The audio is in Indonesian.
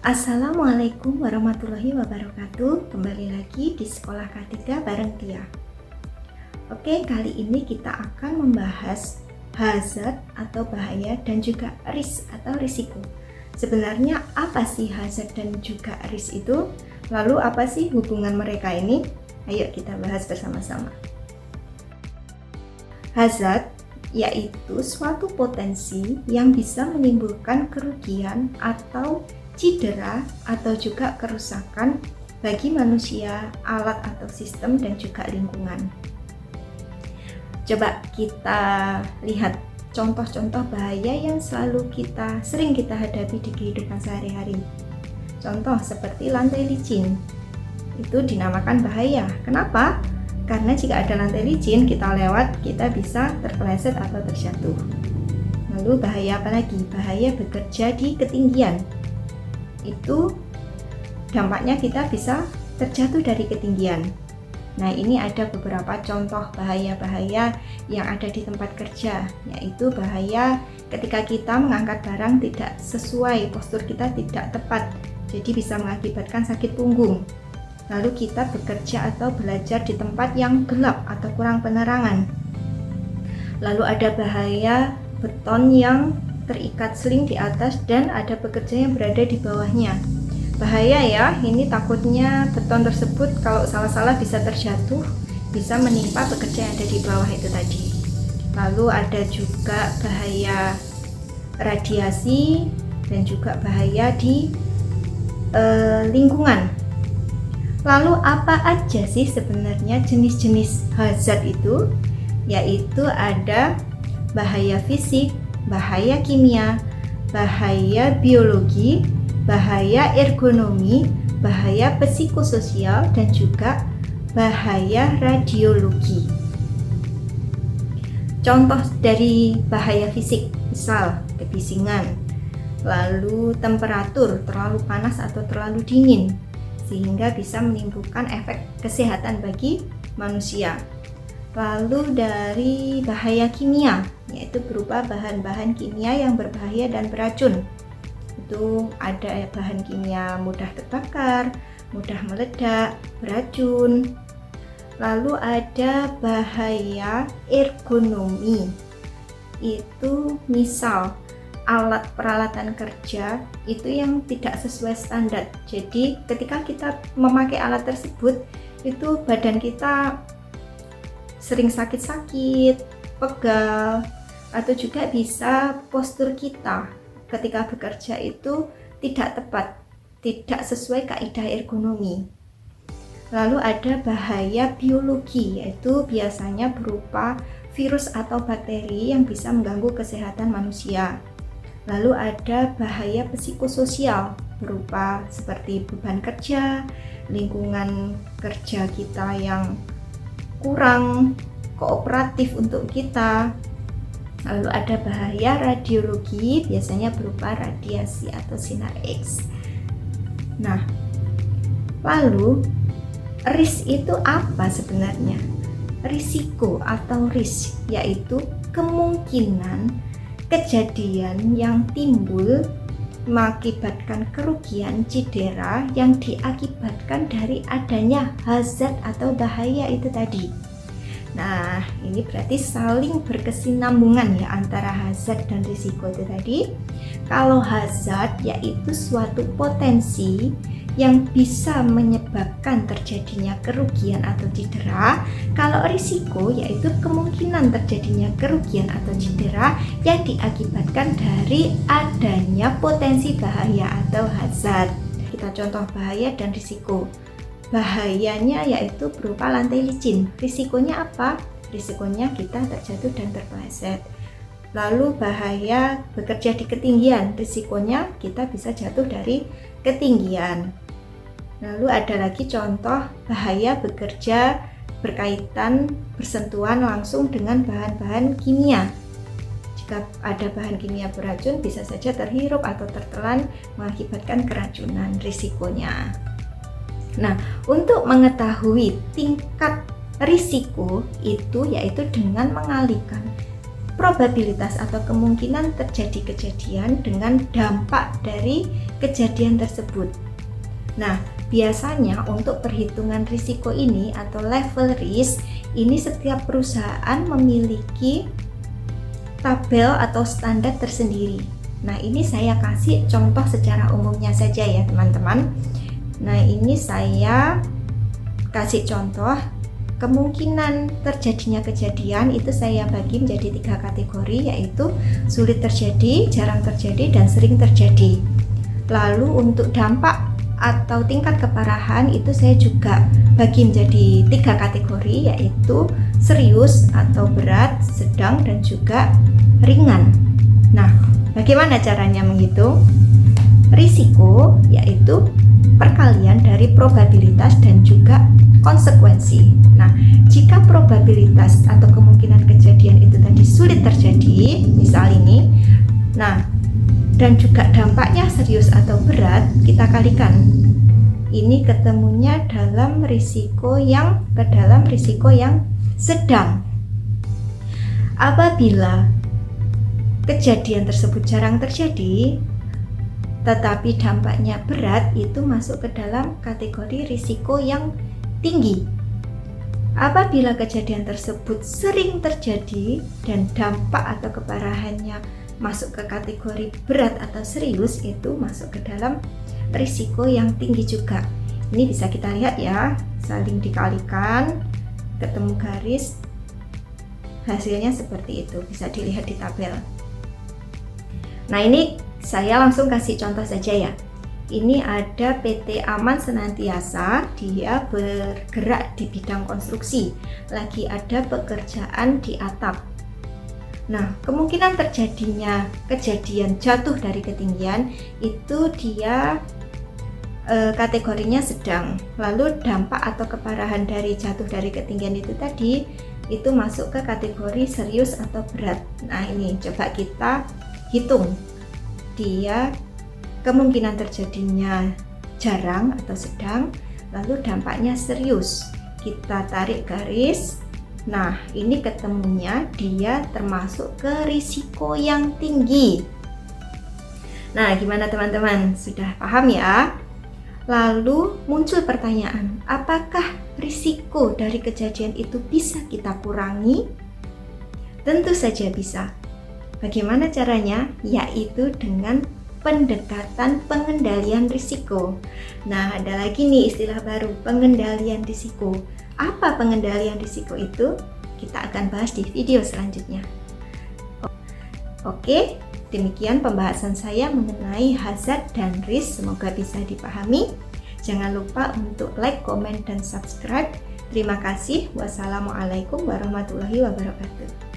Assalamualaikum warahmatullahi wabarakatuh. Kembali lagi di Sekolah K3 bareng Tia. Oke, kali ini kita akan membahas hazard atau bahaya dan juga risk atau risiko. Sebenarnya apa sih hazard dan juga risk itu? Lalu apa sih hubungan mereka ini? Ayo kita bahas bersama-sama. Hazard yaitu suatu potensi yang bisa menimbulkan kerugian atau cedera atau juga kerusakan bagi manusia, alat atau sistem dan juga lingkungan. Coba kita lihat contoh-contoh bahaya yang sering kita hadapi di kehidupan sehari-hari. Contoh seperti lantai licin. Itu dinamakan bahaya. Kenapa? Karena jika ada lantai licin, kita lewat, kita bisa terpeleset atau terjatuh. Lalu bahaya apa lagi? Bahaya bekerja di ketinggian. Itu dampaknya kita bisa terjatuh dari ketinggian. Nah, ini ada beberapa contoh bahaya-bahaya yang ada di tempat kerja, yaitu bahaya ketika kita mengangkat barang tidak sesuai, postur kita tidak tepat, jadi bisa mengakibatkan sakit punggung. Lalu kita bekerja atau belajar di tempat yang gelap atau kurang penerangan. Lalu ada bahaya beton yang terikat seling di atas dan ada pekerja yang berada di bawahnya. Bahaya ya, ini takutnya beton tersebut kalau salah-salah bisa terjatuh, bisa menimpa pekerja yang ada di bawah itu tadi. Lalu ada juga bahaya radiasi dan juga bahaya di lingkungan. Lalu apa aja sih sebenarnya jenis-jenis hazard itu? Yaitu ada bahaya fisik, bahaya kimia, bahaya biologi, bahaya ergonomi, bahaya psikososial, dan juga bahaya radiologi. Contoh dari bahaya fisik, misal kebisingan, lalu temperatur terlalu panas atau terlalu dingin, sehingga bisa menimbulkan efek kesehatan bagi manusia. Lalu dari bahaya kimia, yaitu berupa bahan-bahan kimia yang berbahaya dan beracun. Itu ada bahan kimia mudah terbakar, mudah meledak, beracun. Lalu ada bahaya ergonomi. Itu misal alat peralatan kerja itu yang tidak sesuai standar. Jadi ketika kita memakai alat tersebut, itu badan kita sering sakit-sakit, pegal, atau juga bisa postur kita ketika bekerja itu tidak tepat, tidak sesuai kaidah ergonomi. Lalu ada bahaya biologi, yaitu biasanya berupa virus atau bakteri yang bisa mengganggu kesehatan manusia. Lalu ada bahaya psikososial berupa seperti beban kerja, lingkungan kerja kita yang kurang kooperatif untuk kita. Lalu ada bahaya radiologi, biasanya berupa radiasi atau sinar X. Nah, lalu risk itu apa sebenarnya? Risiko atau risk yaitu kemungkinan kejadian yang timbul mengakibatkan kerugian cedera yang diakibatkan dari adanya hazard atau bahaya itu tadi. Nah, ini berarti saling berkesinambungan ya antara hazard dan risiko itu tadi. Kalau hazard yaitu suatu potensi yang bisa menyebabkan terjadinya kerugian atau cedera. Kalau risiko yaitu kemungkinan terjadinya kerugian atau cedera yang diakibatkan dari adanya potensi bahaya atau hazard. Kita contoh bahaya dan risiko. Bahayanya yaitu berupa lantai licin. Risikonya apa? Risikonya kita terjatuh dan terpeleset. Lalu bahaya bekerja di ketinggian. Risikonya kita bisa jatuh dari ketinggian. Lalu ada lagi contoh bahaya bekerja berkaitan bersentuhan langsung dengan bahan-bahan kimia. Jika ada bahan kimia beracun, bisa saja terhirup atau tertelan mengakibatkan keracunan, risikonya. Nah, untuk mengetahui tingkat risiko itu yaitu dengan mengalihkan probabilitas atau kemungkinan terjadi kejadian dengan dampak dari kejadian tersebut. Nah, biasanya untuk perhitungan risiko ini atau level risk ini setiap perusahaan memiliki tabel atau standar tersendiri. Nah, ini saya kasih contoh secara umumnya saja ya teman-teman. Nah, ini saya kasih contoh kemungkinan terjadinya kejadian itu saya bagi menjadi 3 kategori, yaitu sulit terjadi, jarang terjadi, dan sering terjadi. Lalu untuk dampak atau tingkat keparahan itu saya juga bagi menjadi 3 kategori, yaitu serius atau berat, sedang, dan juga ringan. Nah, bagaimana caranya menghitung? Risiko yaitu perkalian dari probabilitas dan juga konsekuensi. Nah, jika probabilitas atau kemungkinan kejadian itu tadi sulit terjadi, misal ini, nah, dan juga dampaknya serius atau berat, kita kalikan. Ini ketemunya ke dalam risiko yang sedang. Apabila kejadian tersebut jarang terjadi, tetapi dampaknya berat, itu masuk ke dalam kategori risiko yang tinggi. Apabila kejadian tersebut sering terjadi dan dampak atau keparahannya masuk ke kategori berat atau serius, itu masuk ke dalam risiko yang tinggi juga. Ini bisa kita lihat ya, saling dikalikan, ketemu garis, hasilnya seperti itu, bisa dilihat di tabel. Nah, ini saya langsung kasih contoh saja ya. Ini ada PT Aman Senantiasa, dia bergerak di bidang konstruksi. Lagi ada pekerjaan di atap. Nah, kemungkinan terjadinya kejadian jatuh dari ketinggian itu dia kategorinya sedang. Lalu dampak atau keparahan dari jatuh dari ketinggian itu tadi itu masuk ke kategori serius atau berat. Nah, ini coba kita hitung. Dia kemungkinan terjadinya jarang atau sedang, lalu dampaknya serius. Kita tarik garis. Nah, ini ketemunya dia termasuk ke risiko yang tinggi. Nah, gimana teman-teman? Sudah paham ya? Lalu muncul pertanyaan, apakah risiko dari kejadian itu bisa kita kurangi? Tentu saja bisa. Bagaimana caranya? Yaitu dengan pendekatan pengendalian risiko. Nah, ada lagi nih istilah baru, pengendalian risiko. Apa pengendalian risiko itu? Kita akan bahas di video selanjutnya. Oke, demikian pembahasan saya mengenai hazard dan risk. Semoga bisa dipahami. Jangan lupa untuk like, komen, dan subscribe. Terima kasih. Wassalamualaikum warahmatullahi wabarakatuh.